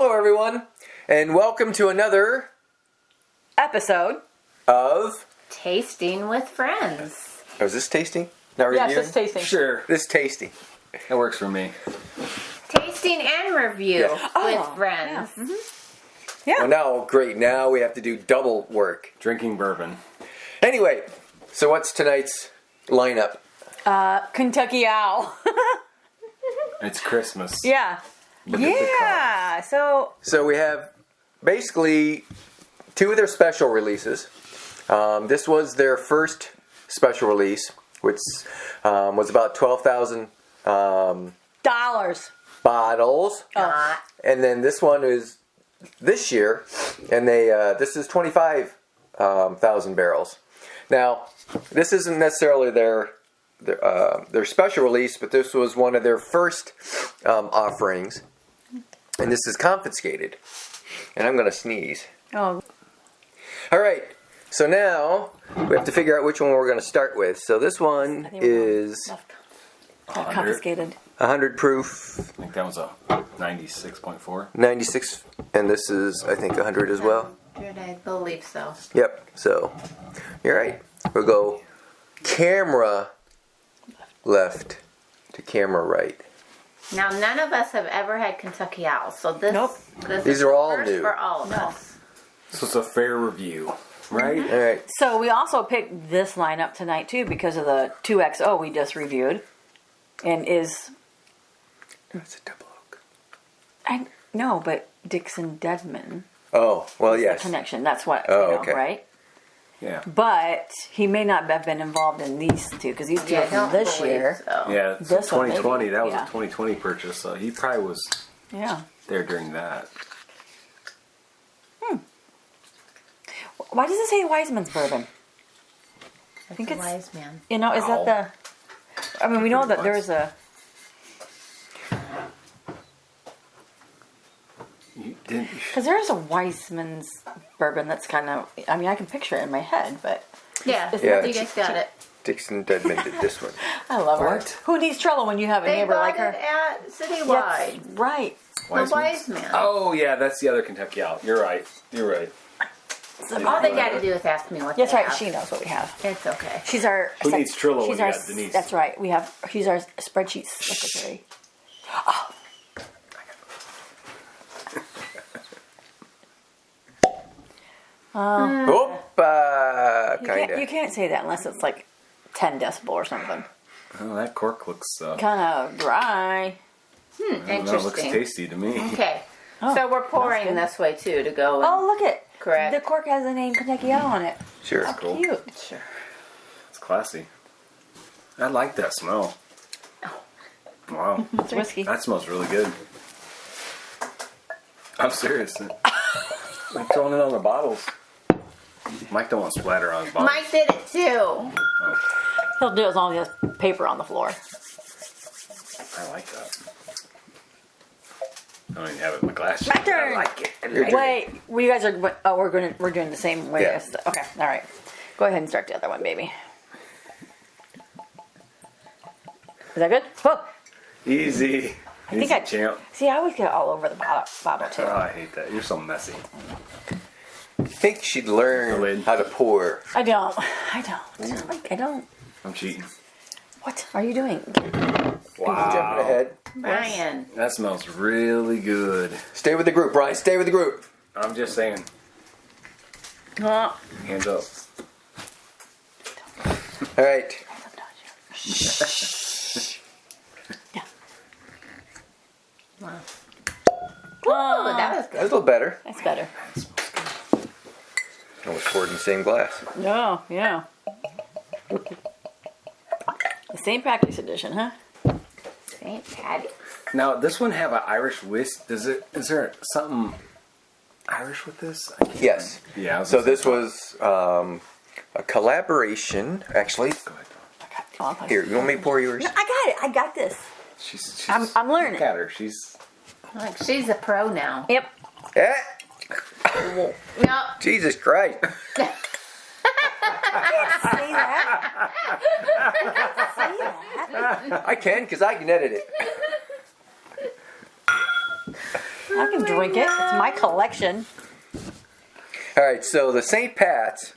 Hello, everyone, and welcome to another episode of Tasting with Friends. Oh, is this tasting? Not Yes, reviewing? it's tasting. Sure. This is tasting. That works for me. Tasting and review with friends. Yeah. Yeah. Well, now, great. Now we have to do double work. Drinking bourbon. Anyway, so what's tonight's lineup? Kentucky Owl. It's Christmas. Yeah. Look at the Yeah. So So we have basically two of their special releases. This was their first special release, which was about 12,000 dollars. bottles. Oh. And then this one is this year, and this is 25,000 barrels. Now, this isn't necessarily their special release, but this was one of their first offerings, and this is Confiscated. And I'm going to sneeze. Oh. All right, so now we have to figure out which one we're going to start with. So this one is Confiscated. 100 proof, I think that was a 96.4. 96, and this is, I think, 100 as well. I believe so. Yep, so you're right. We'll go camera left to camera right. Now, none of us have ever had Kentucky Owl, so this, Nope. this These is are all first new. for all of us. So it's a fair review, right? All right. So we also picked this lineup tonight too because of the 2XO we just reviewed, and is That's a double oak. I no, but Dixon Deadman. Oh, well, is yes. the connection. That's what Oh, you know, okay. right? Yeah. But he may not have been involved in these two because these two Yeah, are I from don't this believe year. so. Yeah, so This one, 2020, maybe. that was Yeah. a 2020 purchase, so he probably was Yeah. there during that. Why does it say Wiseman's bourbon? I think it's it's- wise man. You know, is Ow. that the? I mean, we know Pretty that there's a. You didn't. Because there's a Weissman's bourbon that's kind of, I mean, I can picture it in my head, but Yeah, Yeah. you guys got it. Dixon Deadman did this one. I love her. What? Who needs Trello when you have a They neighbor bought like her? it at Citywide. That's right. The Wiseman's? wise man. Oh, yeah, that's the other Kentucky Owl. You're right. You're right. All they got to do is ask me what That's they right. have. She knows what we have. It's okay. She's our. Who needs Trello when She's you our. got Denise? That's right. We have. She's our spreadsheet secretary. You can't say that unless it's like 10 decibel or something. Oh, that cork looks, Kind of dry. I don't know, it looks Interesting. tasty to me. Okay. Oh, So we're pouring good. this way too to go. And, Oh, look it. Correct. The cork has the name Kentucky Owl on it. Sure. How Cool. cute. Sure. It's classy. I like that smell. Wow. It's whiskey. That smells really good. I'm serious. I'm throwing it on the bottles. Mike don't want splatter on his bottles. Mike did it too. He'll do it as long as he has paper on the floor. I like that. I don't even have it in my glass. My turn. I like it. Your turn. Wait, you guys are. Oh, we're doing the same way. Yeah. As okay, all right. Go ahead and start the other one, baby. Is that good? Whoa. Easy. I think Easy, I champ. see. I always get all over the bottle too. Oh, I hate that. You're so messy. I think she'd The learn lid. how to pour. I don't. Like, I don't. I'm cheating. What are you doing? Jumping Wow. ahead. Brian. That smells really good. Stay with the group, Brian. Stay with the group. I'm just saying. Oh. Hands up. All right. Yeah. Wow. Ooh, that was That's good. a little better. That's better. Almost poured in the same glass. No, yeah. The St. Patrick's edition, huh? St. Patty. Now, this one have an Irish whisk. Is there something Irish with this? I can't Yes. remember. Yeah. I was So gonna this say- was a collaboration, actually. Go ahead. Oh, Here, you want me to pour yours? No, I got it. I got this. She's I'm learning. Look at her. She's. Like she's a pro now. Yep. Eh? No. Jesus Christ. Say that. Say that. I can, because I can edit it. I can drink it. It's my collection. All right, so the St. Pat's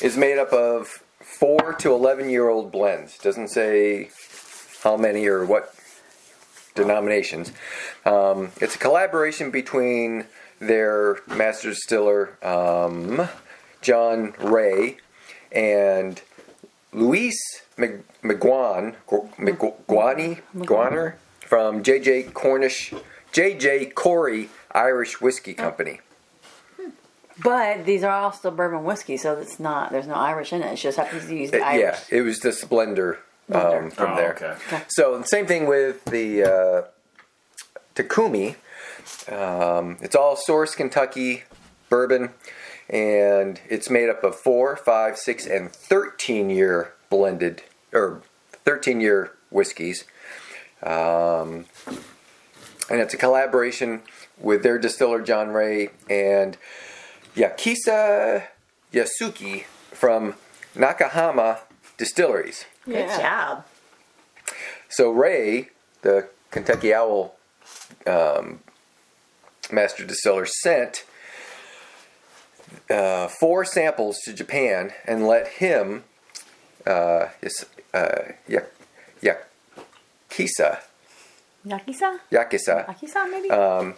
is made up of 4 to 11-year-old blends. Doesn't say how many or what denominations. It's a collaboration between their master distiller, John Ray, and Luis McGuaner from J.J. Corey Irish Whiskey Company. But these are all still bourbon whiskey, so there's no Irish in it. It just happens to use the Irish. Yeah, it was just a blender from there. Okay. So the same thing with the Takumi. It's all sourced Kentucky bourbon, and it's made up of 4, 5, 6, and 13-year blended, or 13-year whiskeys. And it's a collaboration with their distiller, John Ray, and Yakisa Yasuki from Nakahama Distilleries. Good job. So Ray, the Kentucky Owl master distiller, sent 4 samples to Japan and let him, Yakisa, Yakisa, maybe?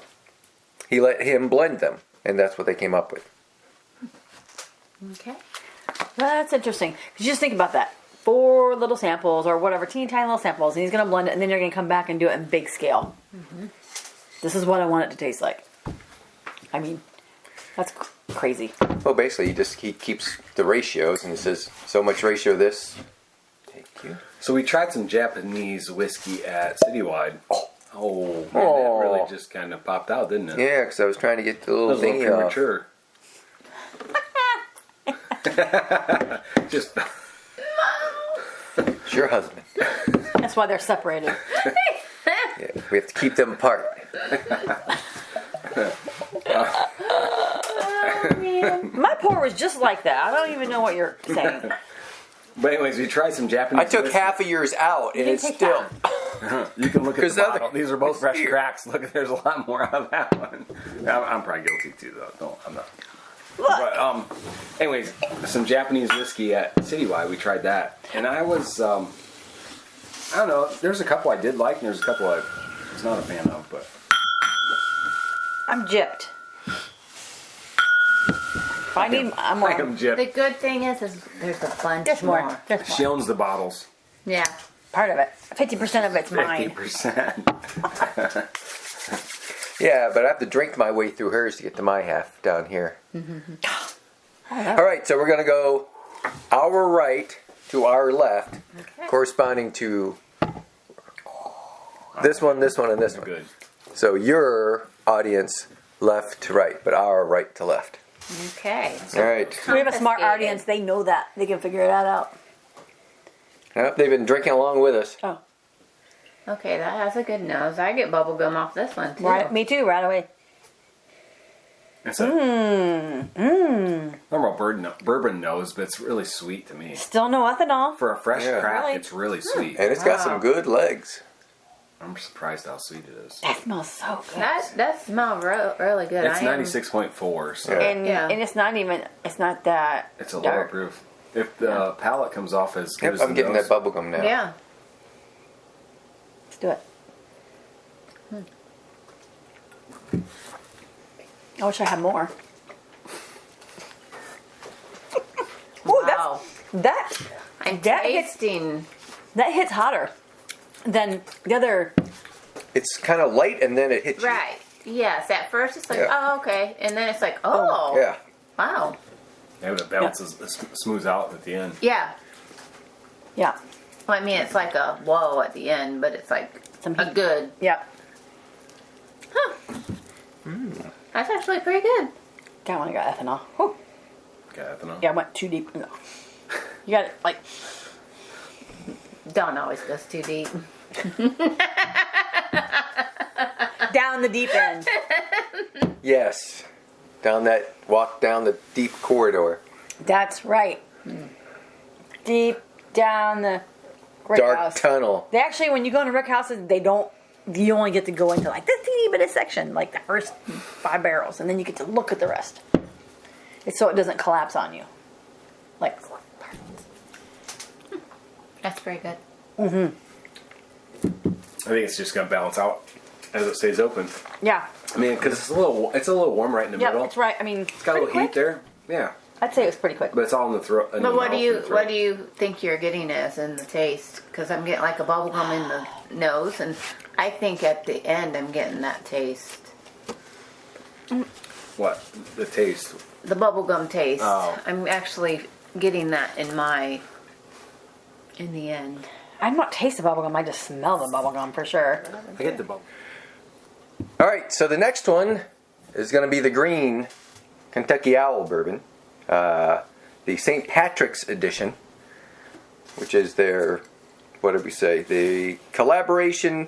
he let him blend them, and that's what they came up with. Okay. That's interesting. 'Cause you just think about that. 4 little samples or whatever, teeny tiny little samples, and he's going to blend it, and then you're going to come back and do it in big scale. Mm-hmm. This is what I want it to taste like. I mean, that's crazy. Well, basically, he keeps the ratios, and he says, so much ratio of this. Thank you. So we tried some Japanese whiskey at Citywide. Oh, man, that really just kind of popped out, didn't it? Yeah, because I was trying to get the That little was a thingy little off. premature. Just It's your husband. That's why they're separated. Yeah, we have to keep them apart. My pour was just like that. I don't even know what you're saying. But anyways, we tried some Japanese. I took whiskey. half of yours out, and didn't it's take still. You can look at 'Cause the the bottle. other- These are both fresh here. cracks. Look, there's a lot more out of that one. I'm probably guilty too, though. No, I'm not. Look. But anyways, some Japanese whiskey at Citywide. We tried that, and I was I don't know. There's a couple I did like, and there's a couple I was not a fan of. But I'm gypped. If I need, I'm I more. am Jip. The good thing is there's a bunch There's more. There's She more. owns the bottles. Yeah. Part of it. 50% of it's mine. 50%. Yeah, but I have to drink my way through hers to get to my half down here. All right, so we're going to go our right to our left, Okay. corresponding to this one, and this one. Good. So your audience left to right, but our right to left. Okay. All right. We have a smart Confiscated. audience. They know that. They can figure that out. Yep, they've been drinking along with us. Oh. Okay, that has a good nose. I get bubble gum off this one too. Right. Me too, right away. It's a normal bourbon nose, but it's really sweet to me. Still no ethanol. For a fresh Yeah. crack, Really? it's really sweet. And it's got Wow. some good legs. I'm surprised how sweet it is. That smells so good. That smells really good. It's I am- 96.4, so Yeah. and Yeah. and it's not even. It's not that. it's a lower dark. proof. If the palate comes off as good Yep, as I'm the getting nose, that bubble gum now. Yeah. Let's do it. I wish I had more. Ooh, Wow. that I'm that hits tasting. that hits hotter than the other. It's kind of light, and then it hits you. Right. Yes. At first it's like, Yeah. oh, okay. And then it's like, oh. Yeah. Wow. yeah, but it balances, it smooths out at the end. Yeah. Yeah, Well, I mean, it's like a whoa at the end, but it's like Some a heat. good. yeah. That's actually pretty good. That one I got ethanol. Whew. Got ethanol. Yeah, I went too deep. No. You got it like Don't always goes too deep. down the deep end. Yes. Walk down the deep corridor. That's right. Deep down the brick Dark house. tunnel. They actually, when you go into brick houses, they don't you only get to go into like this teeny bit of section, like the first 5 barrels, and then you get to look at the rest. It's so it doesn't collapse on you. Like, That's very good. I think it's just gonna balance out as it stays open. yeah. I mean, because it's a little warm right in the Yeah, middle. it's right. I mean, It's got a little heat there. Yeah, I'd say it was pretty quick. but it's all in the throat. But what do you think you're getting as in the taste? Because I'm getting like a bubblegum in the nose, and I think at the end I'm getting that taste. What the taste? The bubblegum taste. Oh. I'm actually getting that in the end. I'm not taste the bubblegum. I just smell the bubblegum for sure. I get the bubble. All right, so the next one is going to be the green Kentucky Owl Bourbon, the St. Patrick's Edition, which is their, what did we say, the collaboration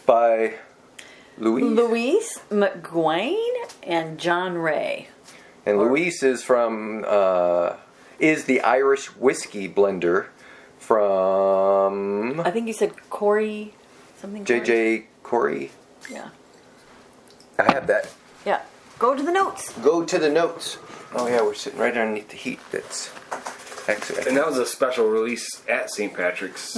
by Louise McGuane and John Ray. And Louise is from is the Irish whiskey blender from I think you said Corey something. JJ Corey. Yeah. I have that. Yeah. Go to the notes. Go to the notes. Oh yeah, we're sitting right underneath the heat. That's excellent. And that was a special release at St. Patrick's.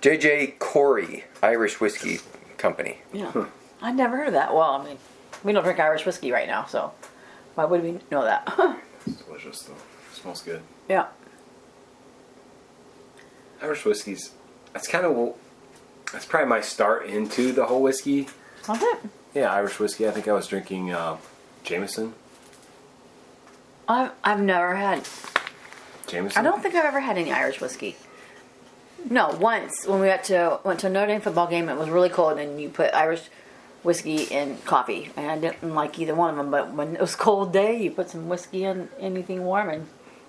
JJ Corey Irish Whiskey Company. Yeah. I'd never heard of that. Well, I mean, we don't drink Irish whiskey right now, so why would we know that? It's delicious though. It smells good. yeah. Irish whiskeys. That's probably my start into the whole whiskey. Was it? Yeah, Irish whiskey. I think I was drinking Jameson. I've never had. Jameson. I don't think I've ever had any Irish whiskey. No, once when we went to a Notre Dame football game, it was really cold, and you put Irish whiskey in coffee, and I didn't like either one of them. But when it was a cold day, you put some whiskey in anything warm, and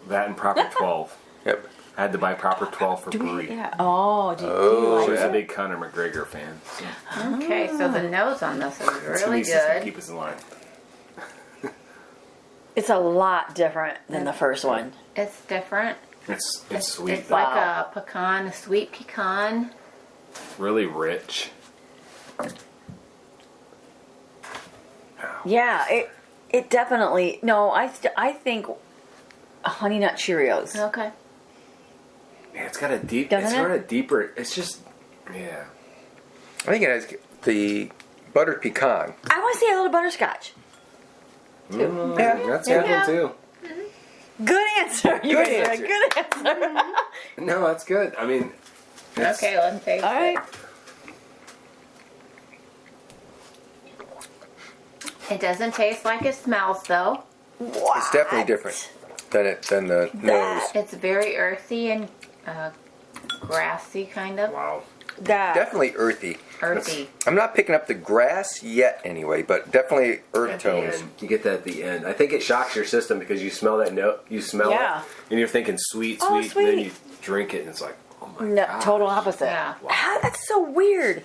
That and Proper 12. Yep. I had to buy Proper 12 for Brie. yeah. Oh, do you I like was a it? big Conor McGregor fan. So Okay, so the nose on this is really Sweet's just gonna good. keep us in line. It's a lot different than the first one. It's different. It's sweet. It's though. like a pecan, a sweet pecan. Really rich. Yeah, it definitely. No, I think Honey Nut Cheerios. Okay. Yeah, it's got a deep. Doesn't it's it? sort of deeper. It's just. Yeah. I think it has the buttered pecan. I want to say a little butterscotch. Yeah, That's a good Yeah. one too. Good answer. You Good answer. answer. Good answer. No, that's good. I mean. it's- Okay, let's taste All right. It doesn't taste like it smells though. It's definitely different than the nose. It's very earthy and grassy kind of. Wow. That. Definitely earthy. Earthy. I'm not picking up the grass yet anyway, but definitely earth At the tones. end. You get that at the end. I think it shocks your system because you smell that note. You smell Yeah. it, and you're thinking sweet, Oh, sweet, and then sweet. you drink it, and it's like, oh my No, god. total opposite. Yeah. How, that's so weird.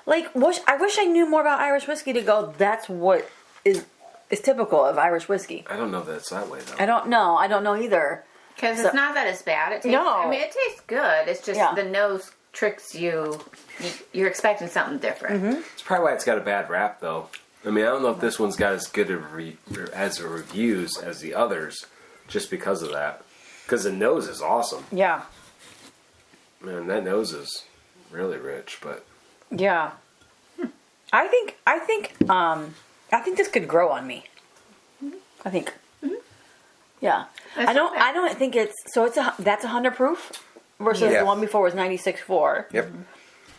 Like, I wish I knew more about Irish whiskey to go. That's what is typical of Irish whiskey. I don't know that it's that way though. I don't know. I don't know either. Because So- it's not that it's bad. It tastes, No. I mean, it tastes good. It's just Yeah. the nose tricks you. You're expecting something different. It's probably why it's got a bad rap though. I mean, I don't know if this one's got as good as reviews as the others, just because of that. Because the nose is awesome. Yeah. Man, that nose is really rich, but Yeah. I think this could grow on me. I think. Yeah. That's I don't. okay. I don't think it's. So that's 100 proof versus Yeah. the one before was 96.4. Yep.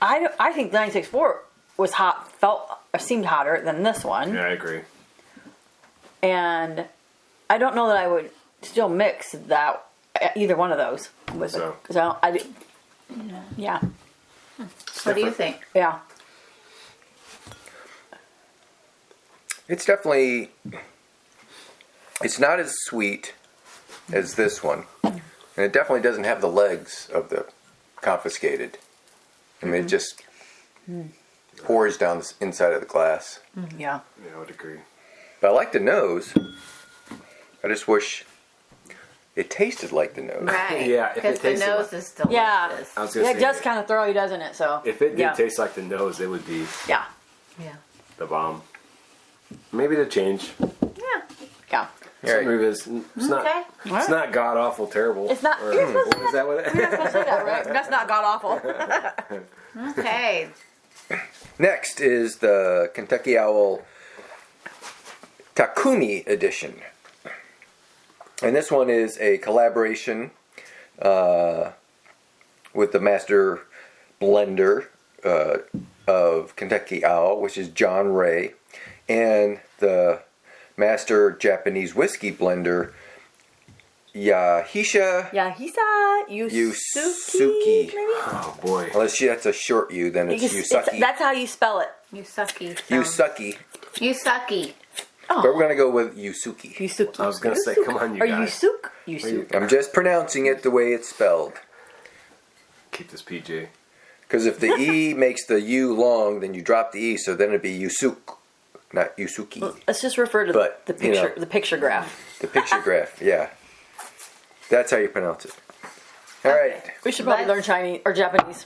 I think 96.4 was hot. Seemed hotter than this one. yeah, I agree. And I don't know that I would still mix that either one of those with So? it because yeah, What do you think? yeah. It's definitely. It's not as sweet as this one, and it definitely doesn't have the legs of the Confiscated. I mean, it just pours down the inside of the glass. Yeah. Yeah, I would agree. But I like the nose. I just wish it tasted like the nose. Right. Yeah, if it Because the tasted nose like- is delicious. Yeah. I was gonna Yeah, say, it does kind of throw you, doesn't it? So if it did yeah. taste like the nose, it would be Yeah. Yeah. the bomb. Maybe to change. Yeah. Yeah. All right. Maybe it's not. Okay. It's not god awful terrible. It's not- Or, you're supposed to is that what it? You're not supposed to say that, right? That's not god awful. Okay. Next is the Kentucky Owl Takumi Edition. And this one is a collaboration with the master blender of Kentucky Owl, which is John Ray, and the master Japanese whiskey blender Yahisa Yusuki. Maybe? Oh boy. Unless that's a short U, then it's Yusaki. That's how you spell it. You sucky. Yusaki. You sucky. But we're going to go with Yusuki. Yusuki. I was gonna say, come on, you Or guys. Yusuk? Yusuk. I'm just pronouncing it the way it's spelled. Keep this PG. Because if the E makes the U long, then you drop the E, so then it'd be Yusuk, not Yusuki. Let's just refer to But, the you picture, know. the picture graph. The picture graph, yeah. That's how you pronounce it. All right. We should probably learn Chinese or Japanese.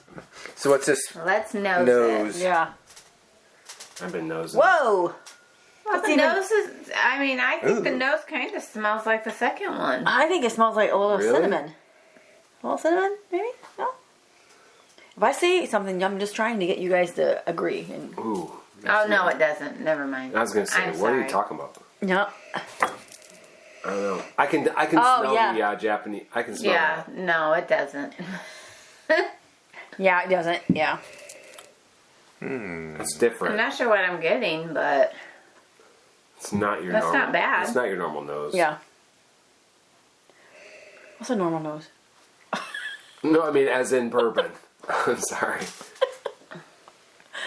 So what's this? Let's nose Nose. it. Yeah. I've been nosing. Whoa. Well, the even- nose is, I mean, I think the Ooh. nose kind of smells like the second one. I think it smells like a little Really? cinnamon. A little cinnamon, maybe? No? If I say something, I'm just trying to get you guys to agree. And Ooh. Oh, no, it doesn't. Never mind. I was gonna say, I'm what are you sorry. talking about? no. I don't know. I can Oh, smell yeah. the Japanese. I can smell. Yeah, no, it doesn't. Yeah, it doesn't. Yeah. That. It's I'm different. not sure what I'm getting, but It's not your That's normal. not bad. It's not your normal nose. Yeah. What's a normal nose? No, I mean as in bourbon. I'm sorry.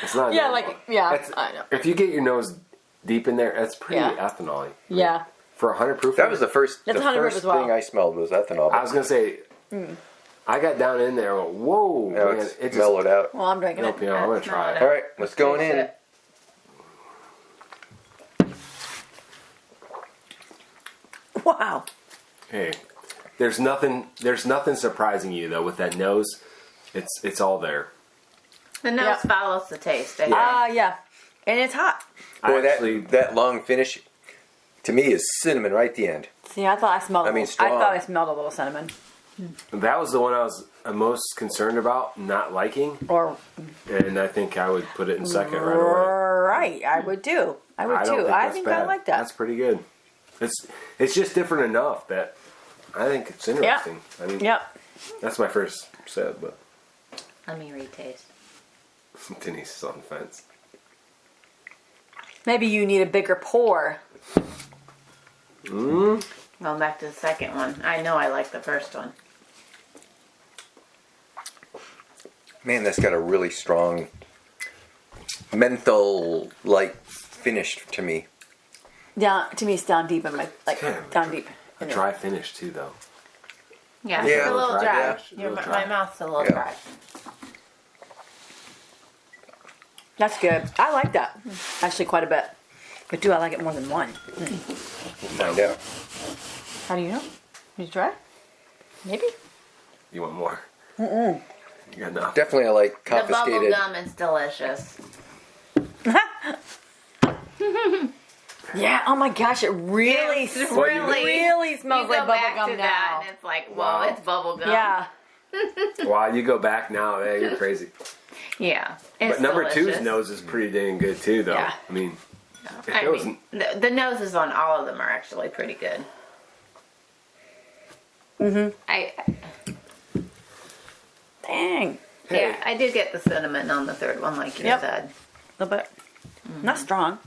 It's not. Yeah, normal. like, yeah, That's- I know. If you get your nose deep in there, that's pretty Yeah. ethanol-y. Yeah. For 100 proof. That was the first, That's the 100 proof first as well. thing I smelled was ethanol. I was gonna say. I got down in there. And went, whoa, Now man! it's It just. mellowed out. Well, I'm drinking Nope, it. you know, I'm gonna That's try not it. All right, let's go Taste in. it. Wow. Hey, there's nothing surprising you though with that nose. It's all there. The nose Yeah. follows the taste. I think. Yeah. And it's hot. Boy, Actually, that long finish to me is cinnamon right at the end. See, I thought I smelled. I mean, I strong. thought I smelled a little cinnamon. that was the one I was most concerned about not liking, Or and I think I would put it in second right away. right, I would too. I would don't too. think I that's think bad. I like that. That's pretty good. It's just different enough that I think it's interesting. I mean, Yep. that's my first sip, but Let me retaste. Denise is on the fence. Maybe you need a bigger pour. Going back to the second one. I know I like the first one. Man, that's got a really strong menthol-like finish to me. Down to me, it's down deep in my Yeah. down deep. A dry finish too, though. Yeah, Yeah, it's a little dry, dry. yeah. A little My dry. mouth's a little Yeah. dry. That's good. I like that actually quite a bit. But do I like it more than one? We'll find out. How do you know? Did you try? Maybe. You want more? You got enough. Definitely, I like The bubble confiscated. gum is delicious. Yeah. Oh my gosh! It really, It's really smells you go like back bubblegum to now. that and it's like, whoa, Wow. it's bubble gum. Yeah. Wow, you go back now. Yeah, you're crazy. Yeah. It's But number delicious. two's nose is pretty dang good too, though. Yeah. I mean, if I it was mean, the noses on all of them are actually pretty good. I Dang. yeah, I did get the cinnamon on the third one, like you Yep. said. A little bit. Not strong.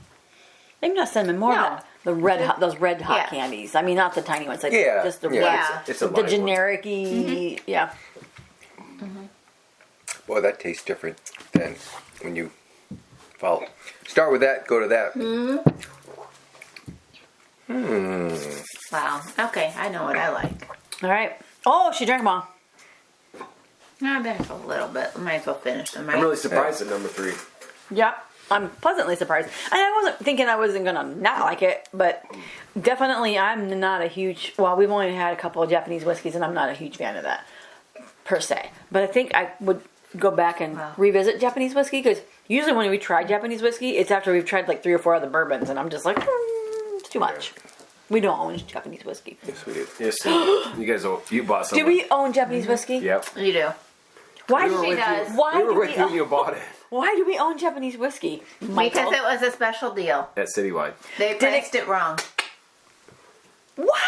Maybe not cinnamon. More No. of the red hot, those red hot Yeah. candies. I mean, not the tiny ones. Like Yeah, just the yeah. red. Yeah. it's a The light one. generic-y. Yeah. Boy, that tastes different than when you follow. Start with that, go to that. Wow. Okay, I know what I like. All right. Oh, she drank them all. No, I bet a little bit. Might as well finish them, right? I'm really surprised at number three. Yep. I'm pleasantly surprised. And I wasn't thinking I wasn't gonna not like it, but definitely I'm not a huge. Well, we've only had a couple of Japanese whiskeys, and I'm not a huge fan of that per se. But I think I would go back and revisit Japanese whiskey because usually when we try Japanese whiskey, it's after we've tried like 3 or 4 other bourbons, and I'm just like, it's too much. We don't own Japanese whiskey. Yes, we did. Yes, you guys, you bought some. Do we own Japanese whiskey? Yep. You do. Why We do were we? with does. you. Why We were do with we you own- when you bought it Why do we own Japanese whiskey? Michael? Because it was a special deal. at Citywide. They priced it wrong. What?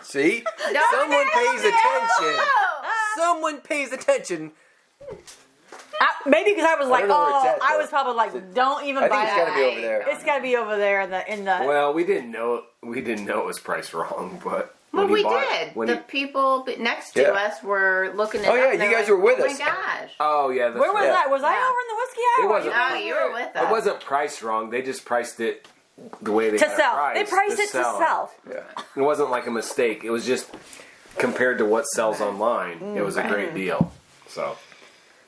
See? Don't Someone tell pays me. attention. Oh. Someone pays attention. Maybe because I was like, don't know where it's at, I though. was probably like, don't even I buy think it's that. got to be over there. It's got to be over there in the. Well, we didn't know. We didn't know it was priced wrong, but Well, when he we bought, did. When The he, people next to Yeah. us were looking at Oh, it yeah, up, and you they're guys like, were with oh us. my gosh. oh yeah, that's Where was right. I? Was I Yeah. over in the whiskey aisle? It wasn't. No, you were with us. It wasn't priced wrong. They just priced it the way they To had sell. It They priced it to sell. Yeah. It wasn't like a mistake. It was just compared to what sells online. It was a great deal.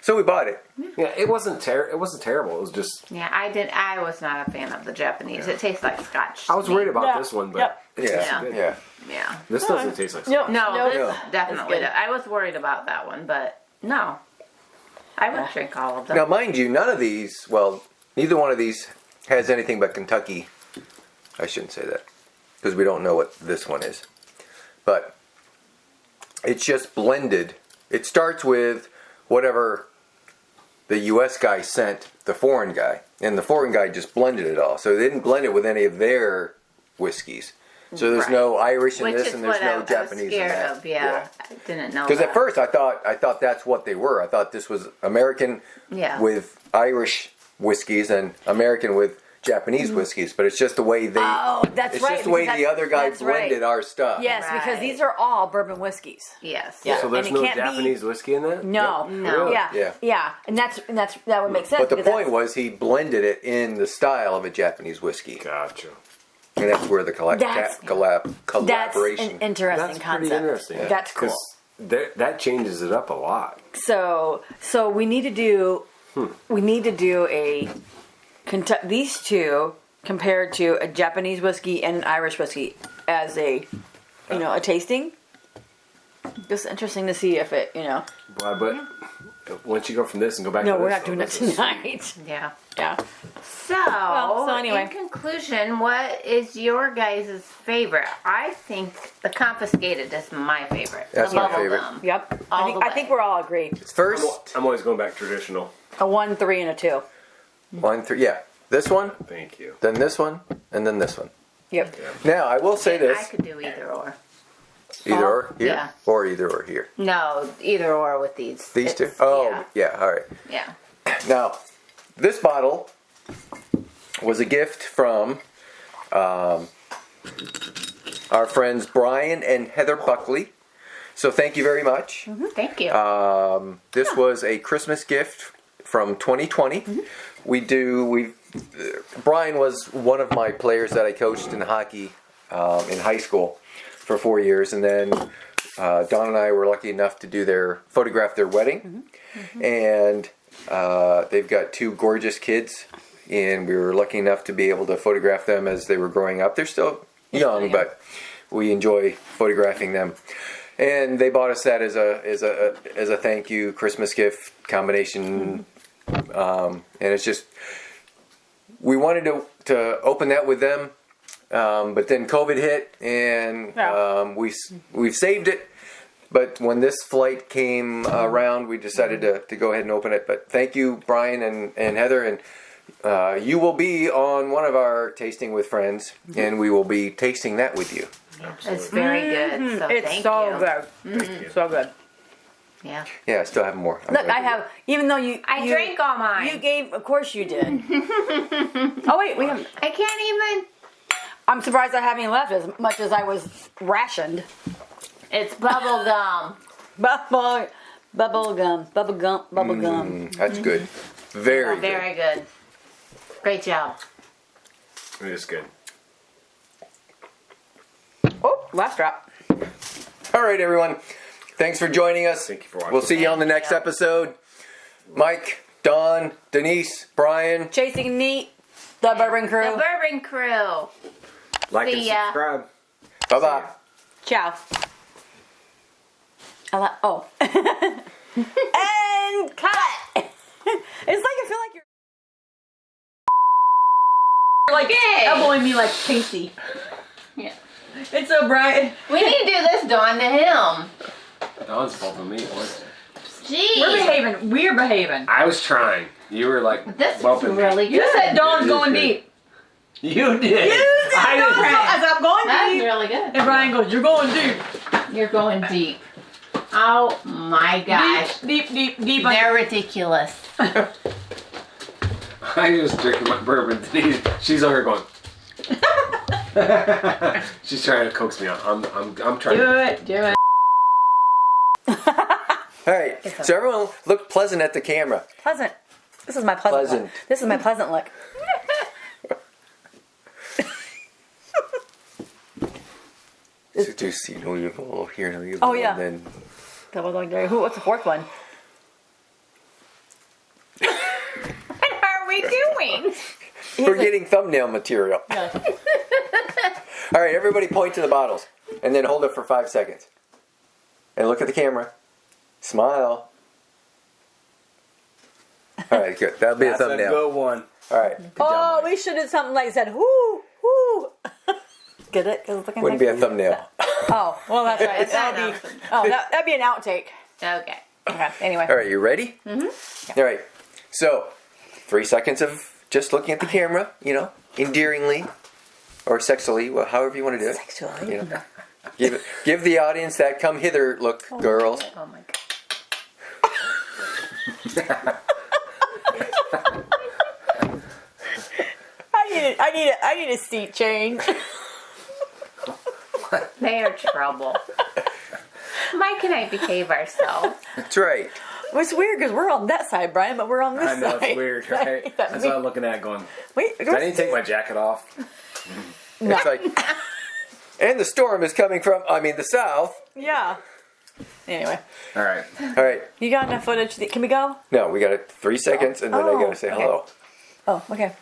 So we bought it. Yeah, it wasn't It wasn't terrible. It was just. Yeah, I was not a fan of the Japanese. It tastes like Scotch. I was to me. worried about Yeah. this one, but Yep. it tastes Yeah. good. Yeah. Yeah. This doesn't taste like. Nope. Scotch. No, Nope. this No. definitely. It's good. I was worried about that one, but no. I would drink all of them. Now, mind you, none of these, well, neither one of these has anything but Kentucky. I shouldn't say that because we don't know what this one is. But it's just blended. It starts with whatever the U.S. guy sent the foreign guy. And the foreign guy just blended it all. So they didn't blend it with any of their whiskeys. So there's Right. no Irish in Which this is and there's what no I was Japanese in scared that. of. Yeah. I didn't know Because that. at first I thought that's what they were. I thought this was American Yeah. with Irish whiskeys and American with Japanese whiskeys, but it's just the way they. Oh, that's it's right. just the way because the other guy that's right. blended our stuff. Yes, because Right. these are all bourbon whiskeys. Yes. Yeah. So there's And it no can't be- Japanese whiskey in that? No, No. Really? yeah, Yeah. and that would make sense. But the because point was he blended it in the style of a Japanese whiskey, Gotcha. and that's where the That's collaboration. that's an interesting That's concept. pretty interesting. That's cool. 'Cause that changes it up a lot. So we need to do a these two compared to a Japanese whiskey and an Irish whiskey as a a tasting. Just interesting to see if it Boy, but once you go from this and go back No, to we're this, not doing though, it this is- tonight. Yeah. Yeah. So, anyway. in conclusion, what is your guys' favorite? I think the Confiscated is my favorite. That's the my bubble favorite. gum. Yep. All the I way. think we're all agreed. First, I'm always going back traditional. A 1, 3, and a 2. 1, 3, yeah. This one, Thank you. then this one, and then this one. Yep. Now I will say I this: could do either or. either or here, Yeah. or either or here. No, either or with these. These two. It's- Oh, yeah. All right. Yeah. Now, this bottle was a gift from our friends Brian and Heather Buckley. So thank you very much. Thank you. This was a Christmas gift from 2020. Brian was one of my players that I coached in hockey in high school for 4 years, and then Don and I were lucky enough to photograph their wedding, and they've got 2 gorgeous kids, and we were lucky enough to be able to photograph them as they were growing up. They're still young, but we enjoy photographing them. And they bought us that as a thank you Christmas gift combination, and it's just we wanted to open that with them, but then COVID hit, and we've saved it. But when this flight came around, we decided to go ahead and open it. But thank you, Brian and Heather, and you will be on one of our Tasting with Friends, and we will be tasting that with you. it's very good. So It's thank so you. good. So good. Yeah. Yeah, I still have more. I'm Look, gonna I do have, even though you drank all mine. You gave, of course you did. Oh wait, we have. I can't even. I'm surprised I haven't left as much as I was rationed. It's bubble gum. Bubble gum. That's good. Very good. Very good. Great job. It is good. Oh, last drop. All right, everyone. Thanks for joining us. Thank you for watching. We'll see you on the Thank next you. episode. Mike, Dawn, Denise, Brian. Chasing Neat, the Bourbon Crew. The Bourbon Crew. Like and See ya. subscribe. Bye-bye. Ciao. Oh. And cut. It's like I feel like you're like Yay. elbowing me like Casey. Yeah. It's so bright. We need to do this, Dawn, to him. Dawn's fault on me. What? Gee. We're behaving. We're behaving. I was trying. You were like This is bumping me. really good. You said Dawn's It is going good. deep. You did. You said I Dawn's didn't. going, I said, I'm going That's deep. really good. And Brian goes, you're going deep. You're going deep. Oh my gosh. Deep. They're ridiculous. I just drinking my bourbon. She's over here going. She's trying to coax me out. I'm trying. Do it. All right. So everyone look pleasant at the camera. Pleasant. This is my pleasant Pleasant. look. This is my pleasant look. Just, you know, you go here, you Oh, go, yeah. and then Double dog dairy. What's the fourth one? What are we doing? we're getting thumbnail material. Yeah. All right, everybody point to the bottles, and then hold it for 5 seconds, and look at the camera. Smile. All right, good. That'll be a That's a thumbnail. good one. All right. Oh, we should have something like said, whoo. Get it? 'Cause it's looking Wouldn't like be a thumbnail. Oh, well, that's right. It's not That'd be an outtake. Okay. Okay. Anyway. All right, you ready? Mm-hmm. All right. So, 3 seconds of just looking at the camera, you know, endearingly or sexily, well, however you want to do it. Sexually. You know, give the audience that come hither look, girls. Oh my god. I need a seat change. They are trouble. Mike and I behave ourselves. That's right. It's weird because we're on that side, Brian, but we're on this I know side. it's weird, right? That's what I'm looking at, going. Wait, Do I need to take my jacket off? It's like, and the storm is coming from, the south. yeah. Anyway, All right. All right. you got enough footage? Can we go? No, we got 3 seconds, and then I got to say okay. hello. Oh, okay.